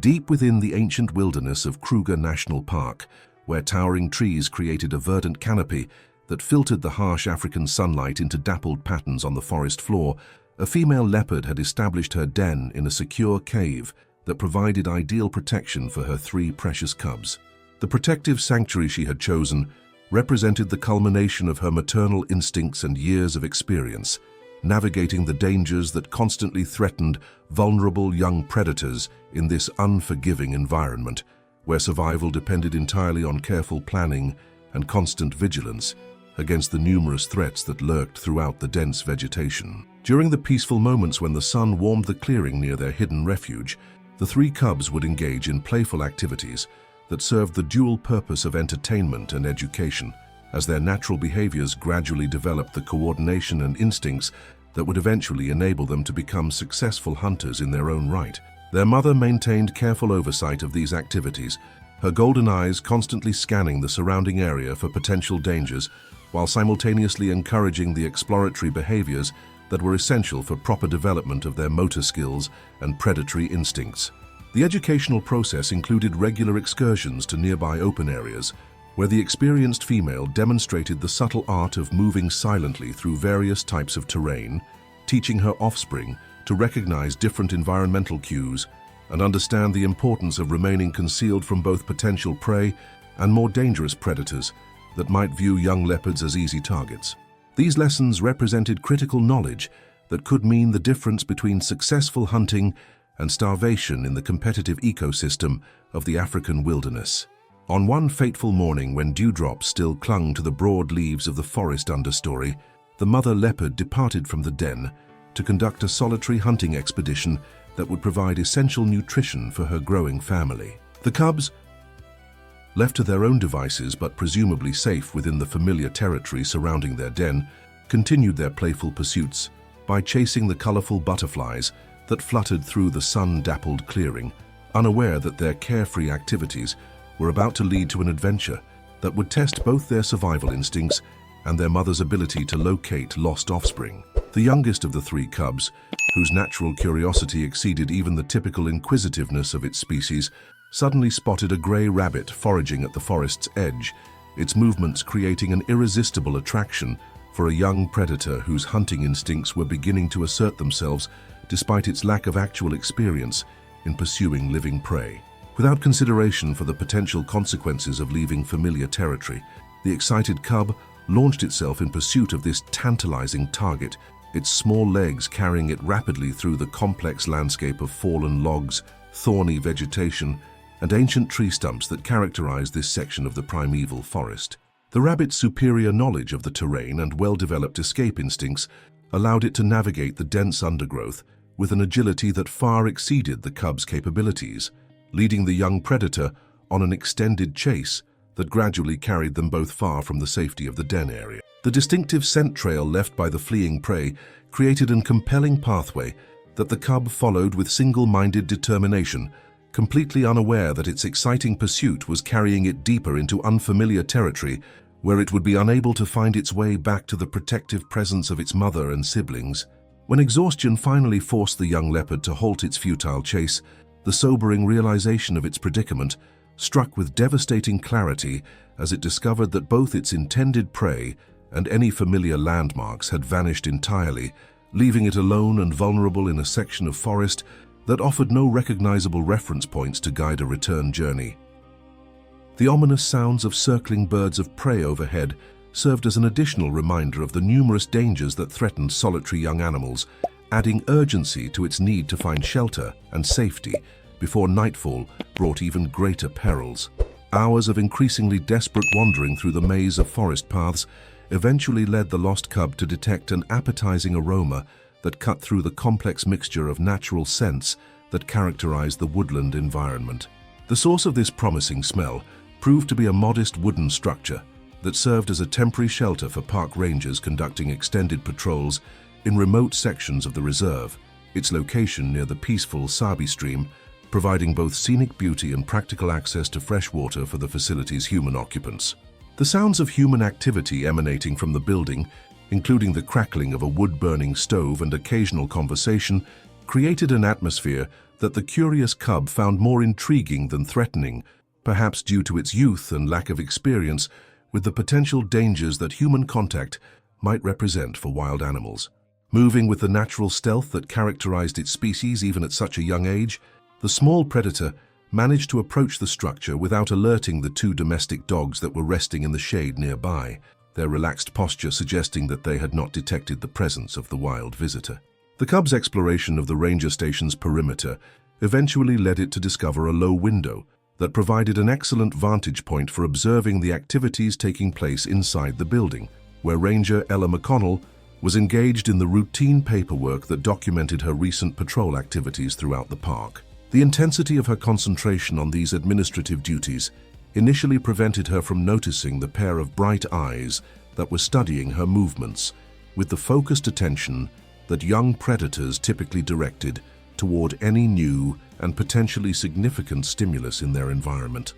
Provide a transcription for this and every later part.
Deep within the ancient wilderness of Kruger National Park, where towering trees created a verdant canopy that filtered the harsh African sunlight into dappled patterns on the forest floor, a female leopard had established her den in a secure cave that provided ideal protection for her three precious cubs. The protective sanctuary she had chosen represented the culmination of her maternal instincts and years of experience, navigating the dangers that constantly threatened vulnerable young predators in this unforgiving environment, where survival depended entirely on careful planning and constant vigilance against the numerous threats that lurked throughout the dense vegetation. During the peaceful moments when the sun warmed the clearing near their hidden refuge, the three cubs would engage in playful activities that served the dual purpose of entertainment and education, as their natural behaviors gradually developed the coordination and instincts that would eventually enable them to become successful hunters in their own right. Their mother maintained careful oversight of these activities, her golden eyes constantly scanning the surrounding area for potential dangers, while simultaneously encouraging the exploratory behaviors that were essential for proper development of their motor skills and predatory instincts. The educational process included regular excursions to nearby open areas, where the experienced female demonstrated the subtle art of moving silently through various types of terrain, teaching her offspring to recognize different environmental cues and understand the importance of remaining concealed from both potential prey and more dangerous predators that might view young leopards as easy targets. These lessons represented critical knowledge that could mean the difference between successful hunting and starvation in the competitive ecosystem of the African wilderness. On one fateful morning when dewdrops still clung to the broad leaves of the forest understory, the mother leopard departed from the den to conduct a solitary hunting expedition that would provide essential nutrition for her growing family. The cubs, left to their own devices but presumably safe within the familiar territory surrounding their den, continued their playful pursuits by chasing the colorful butterflies that fluttered through the sun-dappled clearing, unaware that their carefree activities were about to lead to an adventure that would test both their survival instincts and their mother's ability to locate lost offspring. The youngest of the three cubs, whose natural curiosity exceeded even the typical inquisitiveness of its species, suddenly spotted a gray rabbit foraging at the forest's edge, its movements creating an irresistible attraction for a young predator whose hunting instincts were beginning to assert themselves despite its lack of actual experience in pursuing living prey. Without consideration for the potential consequences of leaving familiar territory, the excited cub launched itself in pursuit of this tantalizing target, its small legs carrying it rapidly through the complex landscape of fallen logs, thorny vegetation, and ancient tree stumps that characterize this section of the primeval forest. The rabbit's superior knowledge of the terrain and well-developed escape instincts allowed it to navigate the dense undergrowth with an agility that far exceeded the cub's capabilities, leading the young predator on an extended chase that gradually carried them both far from the safety of the den area. The distinctive scent trail left by the fleeing prey created a compelling pathway that the cub followed with single-minded determination, completely unaware that its exciting pursuit was carrying it deeper into unfamiliar territory where it would be unable to find its way back to the protective presence of its mother and siblings. When exhaustion finally forced the young leopard to halt its futile chase, the sobering realization of its predicament struck with devastating clarity as it discovered that both its intended prey and any familiar landmarks had vanished entirely, leaving it alone and vulnerable in a section of forest that offered no recognizable reference points to guide a return journey. The ominous sounds of circling birds of prey overhead served as an additional reminder of the numerous dangers that threatened solitary young animals, adding urgency to its need to find shelter and safety before nightfall brought even greater perils. Hours of increasingly desperate wandering through the maze of forest paths eventually led the lost cub to detect an appetizing aroma that cut through the complex mixture of natural scents that characterized the woodland environment. The source of this promising smell proved to be a modest wooden structure that served as a temporary shelter for park rangers conducting extended patrols in remote sections of the reserve, its location near the peaceful Sabi stream providing both scenic beauty and practical access to fresh water for the facility's human occupants. The sounds of human activity emanating from the building, including the crackling of a wood-burning stove and occasional conversation, created an atmosphere that the curious cub found more intriguing than threatening, perhaps due to its youth and lack of experience with the potential dangers that human contact might represent for wild animals. Moving with the natural stealth that characterized its species even at such a young age, the small predator managed to approach the structure without alerting the two domestic dogs that were resting in the shade nearby, their relaxed posture suggesting that they had not detected the presence of the wild visitor. The cub's exploration of the ranger station's perimeter eventually led it to discover a low window that provided an excellent vantage point for observing the activities taking place inside the building, where Ranger Ella McConnell was engaged in the routine paperwork that documented her recent patrol activities throughout the park. The intensity of her concentration on these administrative duties initially prevented her from noticing the pair of bright eyes that were studying her movements, with the focused attention that young predators typically directed toward any new and potentially significant stimulus in their environment.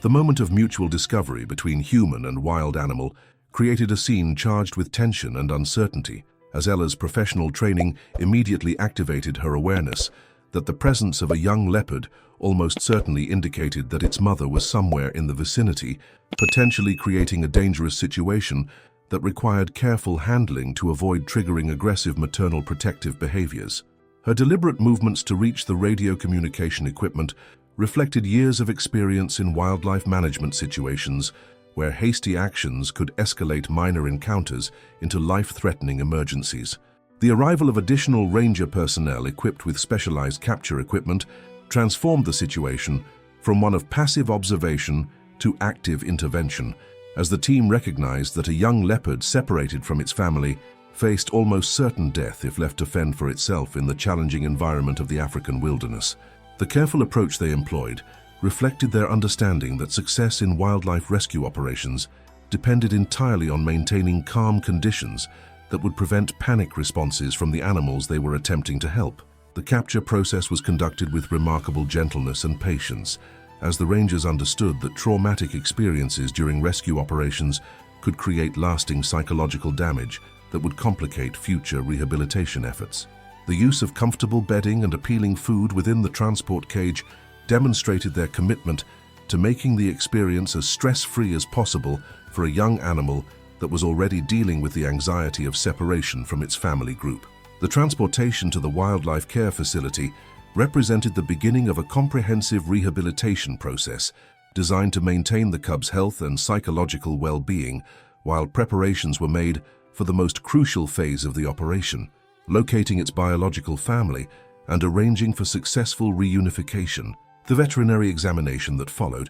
The moment of mutual discovery between human and wild animal created a scene charged with tension and uncertainty, as Ella's professional training immediately activated her awareness that the presence of a young leopard almost certainly indicated that its mother was somewhere in the vicinity, potentially creating a dangerous situation that required careful handling to avoid triggering aggressive maternal protective behaviors. Her deliberate movements to reach the radio communication equipment reflected years of experience in wildlife management situations where hasty actions could escalate minor encounters into life-threatening emergencies. The arrival of additional ranger personnel equipped with specialized capture equipment transformed the situation from one of passive observation to active intervention, as the team recognized that a young leopard separated from its family faced almost certain death if left to fend for itself in the challenging environment of the African wilderness. The careful approach they employed reflected their understanding that success in wildlife rescue operations depended entirely on maintaining calm conditions that would prevent panic responses from the animals they were attempting to help. The capture process was conducted with remarkable gentleness and patience, as the rangers understood that traumatic experiences during rescue operations could create lasting psychological damage that would complicate future rehabilitation efforts. The use of comfortable bedding and appealing food within the transport cage demonstrated their commitment to making the experience as stress-free as possible for a young animal that was already dealing with the anxiety of separation from its family group. The transportation to the wildlife care facility represented the beginning of a comprehensive rehabilitation process designed to maintain the cub's health and psychological well-being, while preparations were made for the most crucial phase of the operation, locating its biological family and arranging for successful reunification. The veterinary examination that followed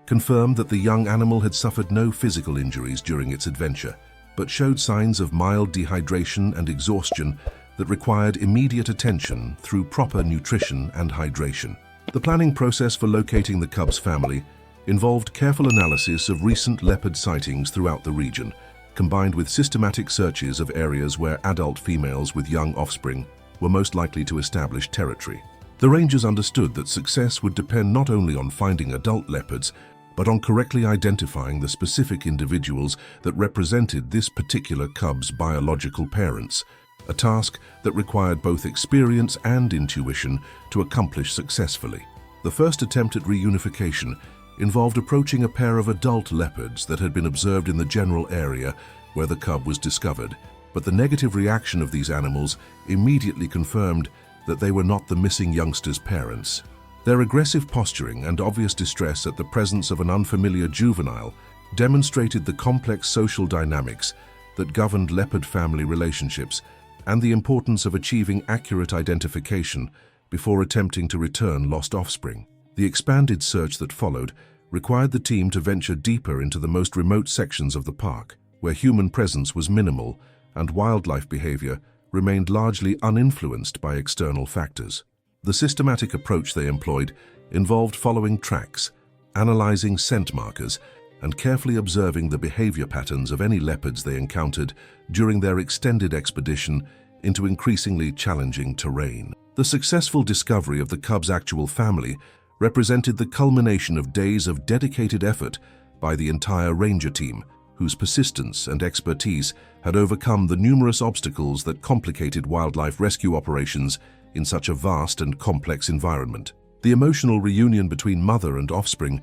confirmed that the young animal had suffered no physical injuries during its adventure, but showed signs of mild dehydration and exhaustion that required immediate attention through proper nutrition and hydration. The planning process for locating the cub's family involved careful analysis of recent leopard sightings throughout the region, combined with systematic searches of areas where adult females with young offspring were most likely to establish territory. The rangers understood that success would depend not only on finding adult leopards, but on correctly identifying the specific individuals that represented this particular cub's biological parents, a task that required both experience and intuition to accomplish successfully. The first attempt at reunification involved approaching a pair of adult leopards that had been observed in the general area where the cub was discovered, but the negative reaction of these animals immediately confirmed that they were not the missing youngster's parents. Their aggressive posturing and obvious distress at the presence of an unfamiliar juvenile demonstrated the complex social dynamics that governed leopard family relationships and the importance of achieving accurate identification before attempting to return lost offspring. The expanded search that followed required the team to venture deeper into the most remote sections of the park, where human presence was minimal and wildlife behavior remained largely uninfluenced by external factors. The systematic approach they employed involved following tracks, analyzing scent markers, and carefully observing the behavior patterns of any leopards they encountered during their extended expedition into increasingly challenging terrain. The successful discovery of the cub's actual family represented the culmination of days of dedicated effort by the entire ranger team, whose persistence and expertise had overcome the numerous obstacles that complicated wildlife rescue operations in such a vast and complex environment. The emotional reunion between mother and offspring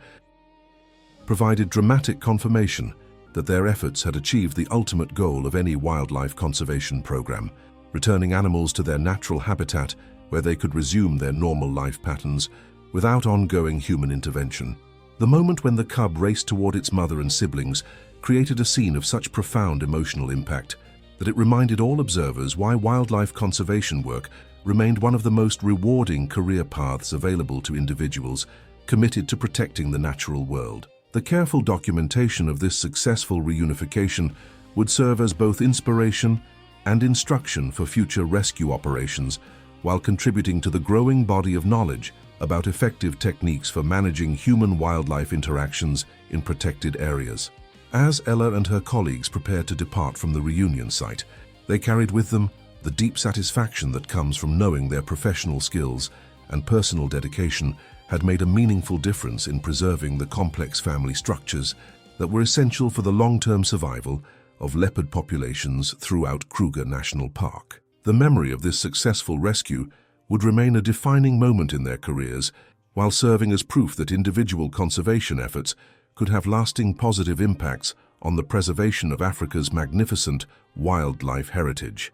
provided dramatic confirmation that their efforts had achieved the ultimate goal of any wildlife conservation program, returning animals to their natural habitat where they could resume their normal life patterns without ongoing human intervention. The moment when the cub raced toward its mother and siblings created a scene of such profound emotional impact that it reminded all observers why wildlife conservation work remained one of the most rewarding career paths available to individuals committed to protecting the natural world. The careful documentation of this successful reunification would serve as both inspiration and instruction for future rescue operations, while contributing to the growing body of knowledge about effective techniques for managing human-wildlife interactions in protected areas. As Ella and her colleagues prepared to depart from the reunion site, they carried with them the deep satisfaction that comes from knowing their professional skills and personal dedication had made a meaningful difference in preserving the complex family structures that were essential for the long-term survival of leopard populations throughout Kruger National Park. The memory of this successful rescue would remain a defining moment in their careers, while serving as proof that individual conservation efforts could have lasting positive impacts on the preservation of Africa's magnificent wildlife heritage.